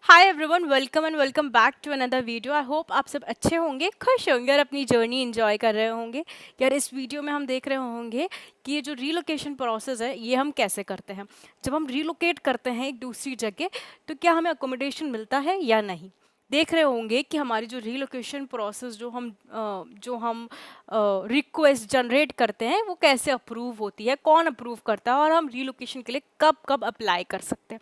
Hi everyone, welcome and welcome back to another video. I hope आप सब अच्छे होंगे, खुश होंगे और अपनी जर्नी एंजॉय कर रहे होंगे। यार इस वीडियो में हम देख रहे होंगे कि ये जो रीलोकेशन प्रोसेस है ये हम कैसे करते हैं। जब हम रीलोकेट करते हैं एक दूसरी जगह तो क्या हमें अकोमोडेशन मिलता है या नहीं। देख रहे होंगे कि हमारी जो रीलोकेशन प्रोसेस जो हम रिक्वेस्ट जनरेट करते हैं वो कैसे अप्रूव होती है, कौन अप्रूव करता है और हम रीलोकेशन के लिए कब कब अप्लाई कर सकते हैं।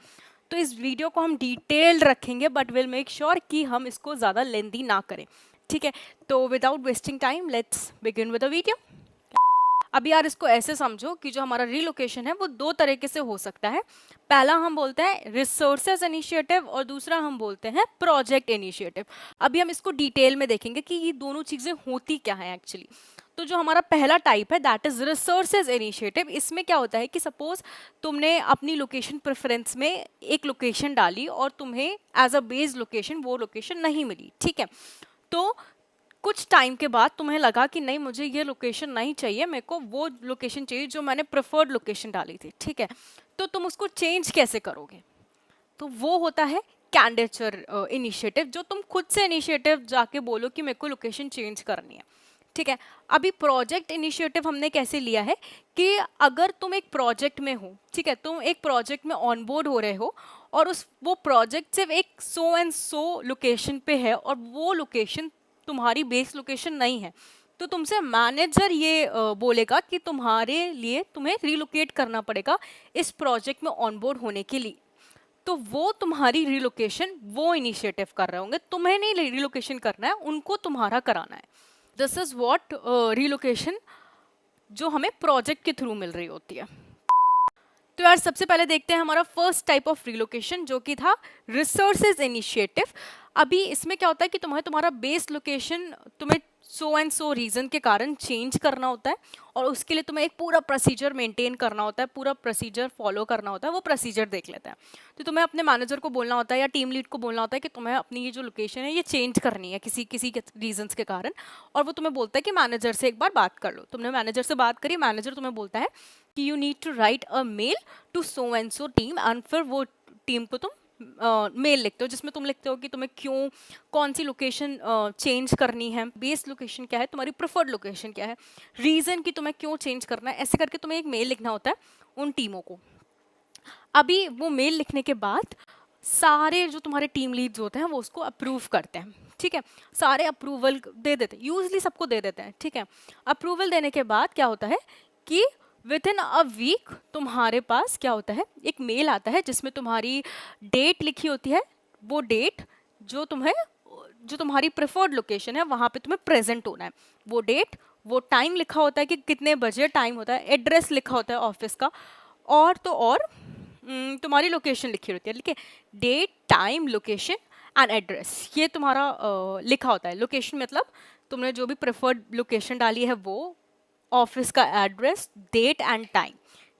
तो इस वीडियो को हम डिटेल्ड रखेंगे बट विल मेक श्योर कि हम इसको ज़्यादा लेंदी ना करें। ठीक है, तो without wasting time let's begin with the video. अब यार इसको ऐसे समझो कि जो हमारा रिलोकेशन है वो दो तरीके से हो सकता है। पहला हम बोलते हैं रिसोर्सेज इनिशिएटिव और दूसरा हम बोलते हैं प्रोजेक्ट इनिशिएटिव। अभी हम इसको डिटेल में देखेंगे कि ये दोनों चीज़ें होती क्या है एक्चुअली। तो जो हमारा पहला टाइप है दैट इज रिसोर्सेज इनिशिएटिव। इसमें क्या होता है कि सपोज तुमने अपनी लोकेशन प्रेफरेंस में एक लोकेशन डाली और तुम्हें एज अ बेस्ड लोकेशन वो लोकेशन नहीं मिली। ठीक है, तो कुछ टाइम के बाद तुम्हें लगा कि नहीं, मुझे ये लोकेशन नहीं चाहिए, मेरे को वो लोकेशन चाहिए जो मैंने प्रेफर्ड लोकेशन डाली थी। ठीक है, तो तुम उसको चेंज कैसे करोगे? तो वो होता है कैंडिडेचर इनिशिएटिव, जो तुम खुद से इनिशिएटिव जाके बोलो कि मेरे को लोकेशन चेंज करनी है। ठीक है, अभी प्रोजेक्ट इनिशिएटिव हमने कैसे लिया है कि अगर तुम एक प्रोजेक्ट में हो, ठीक है, तुम एक प्रोजेक्ट में ऑनबोर्ड हो रहे हो और उस वो प्रोजेक्ट सिर्फ एक सो एंड सो लोकेशन पे है और वो लोकेशन तुम्हारी बेस लोकेशन नहीं है, तो तुमसे मैनेजर ये बोलेगा कि तुम्हारे लिए तुम्हें रिलोकेट करना पड़ेगा इस प्रोजेक्ट में ऑनबोर्ड होने के लिए। तो वो तुम्हारी रिलोकेशन वो इनिशिएटिव कर रहे होंगे, तुम्हें नहीं रिलोकेशन करना है, उनको तुम्हारा कराना है। दिस इज व्हाट रिलोकेशन जो हमें प्रोजेक्ट के थ्रू मिल रही होती है। तो यार सबसे पहले देखते हैं हमारा फर्स्ट टाइप ऑफ रिलोकेशन जो कि था रिसोर्सेज इनिशिएटिव। अभी इसमें क्या होता है कि तुम्हारा बेस लोकेशन तुम्हें सो एंड सो रीजन के कारण चेंज करना होता है और उसके लिए तुम्हें एक पूरा प्रोसीजर मेंटेन करना होता है, पूरा प्रोसीजर फॉलो करना होता है। वो प्रोसीजर देख लेते हैं। तो तुम्हें अपने मैनेजर को बोलना होता है या टीम लीड को बोलना होता है कि तुम्हें अपनी ये जो लोकेशन है ये चेंज करनी है किसी किसी के रीजंस के कारण, और वो तुम्हें बोलता है कि मैनेजर से एक बार बात कर लो। तुमने मैनेजर से बात करी, मैनेजर तुम्हें बोलता है कि you need to write a mail to so and so team, एंड फिर वो टीम को तुम मेल लिखते हो जिसमें तुम लिखते हो कि तुम्हें क्यों, कौन सी लोकेशन चेंज करनी है, बेस लोकेशन क्या है, तुम्हारी प्रेफर्ड लोकेशन क्या है, रीजन कि तुम्हें क्यों चेंज करना है। ऐसे करके तुम्हें एक मेल लिखना होता है उन टीमों को। अभी वो मेल लिखने के बाद सारे जो तुम्हारे टीम लीड्स होते हैं वो उसको अप्रूव करते हैं। ठीक है, सारे अप्रूवल दे देते हैं, यूजली सबको दे देते हैं। ठीक है, अप्रूवल देने के बाद क्या होता है कि विद इन अ वीक तुम्हारे पास क्या होता है, एक मेल आता है जिसमें तुम्हारी डेट लिखी होती है। वो डेट जो तुम्हें, जो तुम्हारी प्रेफर्ड लोकेशन है वहाँ पे तुम्हें प्रेजेंट होना है। वो डेट, वो टाइम लिखा होता है कि कितने बजे टाइम होता है, एड्रेस लिखा होता है ऑफिस का, और तो और तुम्हारी लोकेशन लिखी होती है। ठीक है, date, time, location and address, ये तुम्हारा लिखा होता है। लोकेशन मतलब तुमने जो भी प्रेफर्ड लोकेशन डाली है वो, ऑफिस का एड्रेस, डेट एंड टाइम।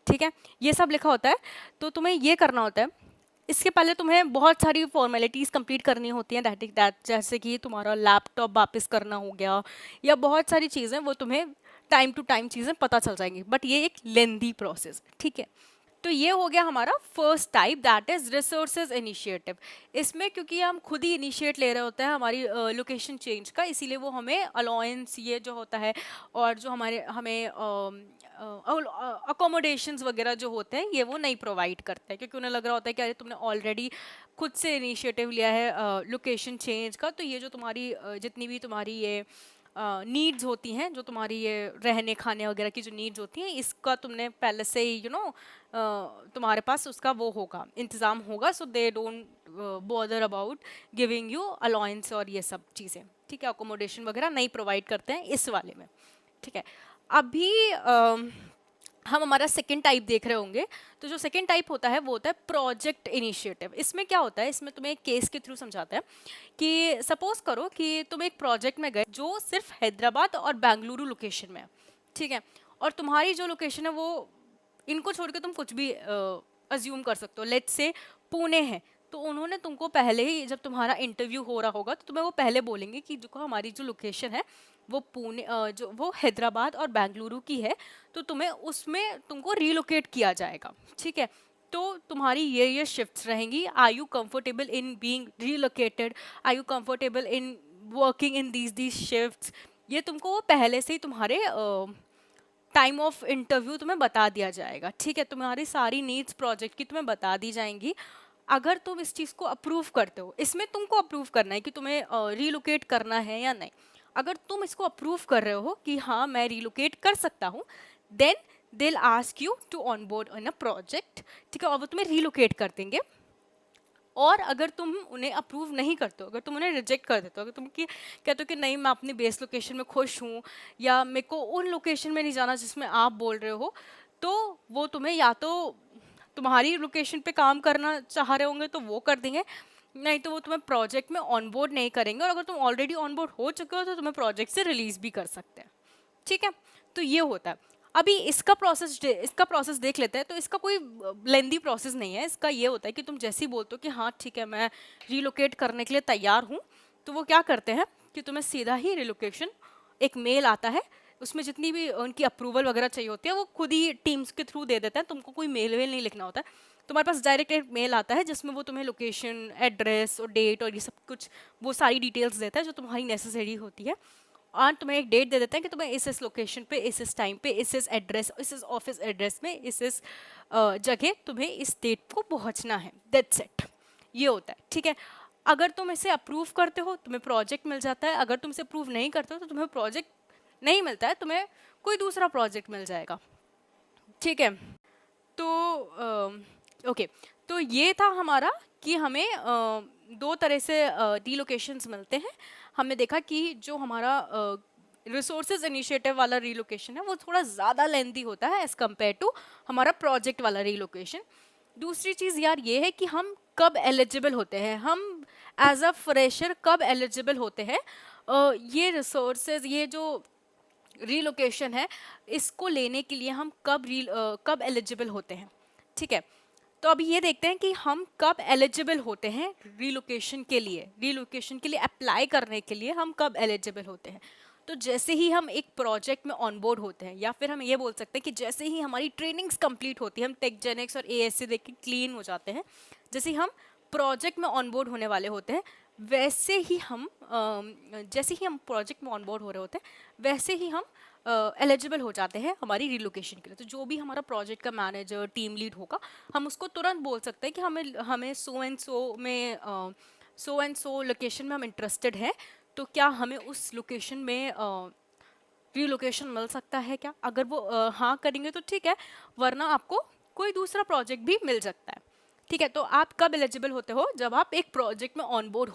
ठीक है, ये सब लिखा होता है। तो तुम्हें ये करना होता है, इसके पहले तुम्हें बहुत सारी फॉर्मेलिटीज़ कंप्लीट करनी होती हैं, दैट जैसे कि तुम्हारा लैपटॉप वापस करना हो गया या बहुत सारी चीज़ें, वो तुम्हें टाइम टू टाइम चीज़ें पता चल जाएंगी, बट ये एक लेंदी प्रोसेस। ठीक है, तो ये हो गया हमारा first type that is resources initiative. इसमें क्योंकि हम खुद ही इनिशिएट ले रहे होते हैं हमारी लोकेशन चेंज का, इसीलिए वो हमें अलाउंस ये जो होता है और जो हमारे हमें अकोमोडेशंस वगैरह जो होते हैं ये वो नहीं प्रोवाइड करते हैं, क्योंकि उन्हें लग रहा होता है कि अरे तुमने ऑलरेडी खुद से इनिशिएटिव लिया है लोकेशन चेंज का, तो ये जो तुम्हारी जितनी भी तुम्हारी ये नीड्स होती हैं, जो तुम्हारी ये रहने खाने वगैरह की जो नीड्स होती हैं, इसका तुमने पहले से ही तुम्हारे पास उसका वो होगा, इंतज़ाम होगा, so they don't bother about giving you allowance और ये सब चीज़ें। ठीक है, अकोमोडेशन वगैरह नहीं प्रोवाइड करते हैं इस वाले में। ठीक है, अभी हम हमारा सेकेंड टाइप देख रहे होंगे। तो जो सेकेंड टाइप होता है वो होता है प्रोजेक्ट इनिशिएटिव। इसमें क्या होता है, इसमें तुम्हें एक केस के थ्रू समझाता है कि सपोज करो कि तुम एक प्रोजेक्ट में गए जो सिर्फ हैदराबाद और बेंगलुरु लोकेशन में है। ठीक है, और तुम्हारी जो लोकेशन है वो, इनको छोड़ के तुम कुछ भी अज्यूम कर सकते हो, लेट्स से पुणे है, तो उन्होंने तुमको पहले ही जब तुम्हारा इंटरव्यू हो रहा होगा तो तुम्हें वो पहले बोलेंगे कि जो हमारी जो लोकेशन है वो पुणे जो वो हैदराबाद और बेंगलुरु की है, तो तुम्हें उसमें तुमको रिलोकेट किया जाएगा। ठीक है, तो तुम्हारी ये शिफ्ट्स रहेंगी. Are you comfortable in being relocated, are you comfortable in working in these shifts. ये तुमको वो पहले से ही तुम्हारे टाइम ऑफ इंटरव्यू तुम्हें बता दिया जाएगा. ठीक है, तुम्हारी सारी नीड्स प्रोजेक्ट की तुम्हें बता दी जाएंगी. अगर तुम इस चीज़ को अप्रूव करते हो, इसमें तुमको अप्रूव करना है कि तुम्हें रीलोकेट करना है या नहीं. अगर तुम इसको अप्रूव कर रहे हो कि हाँ मैं रीलोकेट कर सकता हूँ, then they'll ask you to onboard on a project. ठीक है, और वो तुम्हें रीलोकेट कर देंगे. और अगर तुम उन्हें अप्रूव नहीं करते हो, अगर तुम उन्हें रिजेक्ट कर देते हो, अगर तुम कहते हो कि नहीं मैं अपनी बेस लोकेशन में खुश हूँ, या मेरे को उन लोकेशन में नहीं जाना जिसमें आप बोल रहे हो, तो वो तुम्हें या तो तुम्हारी लोकेशन पे काम करना चाह रहे होंगे तो वो कर देंगे, नहीं तो वो तुम्हें प्रोजेक्ट में ऑनबोर्ड नहीं करेंगे. और अगर तुम ऑलरेडी ऑनबोर्ड हो चुके हो तो तुम्हें प्रोजेक्ट से रिलीज भी कर सकते हैं. ठीक है, तो ये होता है. अभी इसका प्रोसेस देख लेते हैं. तो इसका कोई लेंदी प्रोसेस नहीं है. इसका ये होता है कि तुम जैसे ही बोलते हो कि हाँ ठीक है मैं रीलोकेट करने के लिए तैयार हूँ, तो वो क्या करते हैं कि तुम्हें सीधा ही रिलोकेशन एक मेल आता है. उसमें जितनी भी उनकी अप्रूवल वगैरह चाहिए होती है वो खुद ही टीम्स के थ्रू दे देते हैं. तुमको कोई मेल वेल नहीं लिखना होता है. तुम्हारे पास डायरेक्ट एक मेल आता है जिसमें वो तुम्हें लोकेशन, एड्रेस और डेट और ये सब कुछ वो सारी डिटेल्स देता है जो तुम्हारी नेसेसरी होती है. और तुम्हें एक डेट दे देते हैं कि तुम्हें इस लोकेशन पे, इस टाइम पे, इस एड्रेस, इस ऑफिस एड्रेस में, इस जगह तुम्हें इस डेट को पहुंचना है. That's it. ये होता है. ठीक है, अगर तुम इसे अप्रूव करते हो तुम्हें प्रोजेक्ट मिल जाता है. अगर तुम इसे अप्रूव नहीं करते हो तो तुम्हें प्रोजेक्ट नहीं मिलता है, तुम्हें कोई दूसरा प्रोजेक्ट मिल जाएगा. ठीक है, तो ओके, तो ये था हमारा कि हमें दो तरह से रीलोकेशंस मिलते हैं. हमने देखा कि जो हमारा रिसोर्सेज इनिशिएटिव वाला रीलोकेशन है वो थोड़ा ज़्यादा लेंथी होता है एज़ कम्पेयर टू हमारा प्रोजेक्ट वाला रीलोकेशन. दूसरी चीज़ यार ये है कि हम कब एलिजिबल होते हैं, हम एज अ फ्रेशर कब एलिजिबल होते हैं. ये रिसोर्सेज, ये जो रीलोकेशन है, इसको लेने के लिए हम कब एलिजिबल होते हैं. ठीक है, तो अभी ये देखते हैं कि हम कब एलिजिबल होते हैं रीलोकेशन के लिए अप्लाई करने के लिए हम कब एलिजिबल होते हैं. तो जैसे ही हम एक प्रोजेक्ट में ऑनबोर्ड होते हैं, या फिर हम ये बोल सकते हैं कि जैसे ही हमारी ट्रेनिंग्स कंप्लीट होती है, हम टेकजेनिक्स और एएससी देख के क्लीन हो जाते हैं, जैसे ही हम प्रोजेक्ट में ऑनबोर्ड होने वाले होते हैं, वैसे ही हम जैसे ही हम प्रोजेक्ट में ऑनबोर्ड हो रहे होते हैं वैसे ही हम एलिजिबल हो जाते हैं हमारी रिलोकेशन के लिए. तो जो भी हमारा प्रोजेक्ट का मैनेजर, टीम लीड होगा, हम उसको तुरंत बोल सकते हैं कि हमें सो एंड सो लोकेशन में हम इंटरेस्टेड हैं, तो क्या हमें उस लोकेशन में रिलोकेशन मिल सकता है क्या. अगर वो हाँ करेंगे तो ठीक है, वरना आपको कोई दूसरा प्रोजेक्ट भी मिल सकता है. ठीक है, तो आप कब एलिजिबल होते हो, जब आप एक प्रोजेक्ट में ऑनबोर्ड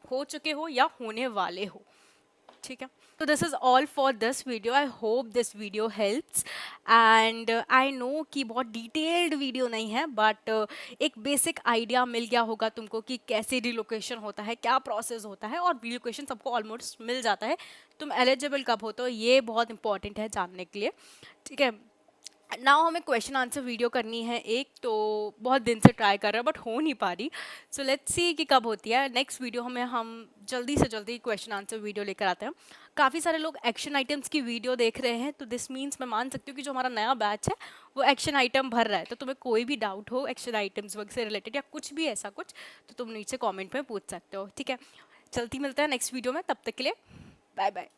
हो चुके हो या होने वाले हो. ठीक है, तो this is all for this video. I hope this video helps. And I know कि बहुत डिटेल्ड वीडियो नहीं है, बट एक बेसिक आइडिया मिल गया होगा तुमको कि कैसे रिलोकेशन होता है, क्या प्रोसेस होता है, और रिलोकेशन सबको ऑलमोस्ट मिल जाता है. तुम एलिजिबल कब होते हो ये बहुत इंपॉर्टेंट है जानने के लिए. ठीक है, नाउ हमें क्वेश्चन आंसर वीडियो करनी है एक, तो बहुत दिन से ट्राई कर रहे हैं बट हो नहीं पा रही. सो लेट्स सी कि कब होती है. नेक्स्ट वीडियो हमें हम जल्दी से जल्दी क्वेश्चन आंसर वीडियो लेकर आते हैं. काफ़ी सारे लोग एक्शन आइटम्स की वीडियो देख रहे हैं, तो दिस मीन्स मैं मान सकती हूँ कि जो हमारा नया बैच है वो एक्शन आइटम भर रहा है. तो तुम्हें कोई भी डाउट हो एक्शन आइटम्स वर्क से रिलेटेड या कुछ भी ऐसा कुछ, तो तुम नीचे कॉमेंट में पूछ सकते हो. ठीक है, चलती मिलते हैं नेक्स्ट वीडियो में. तब तक के लिए बाय बाय.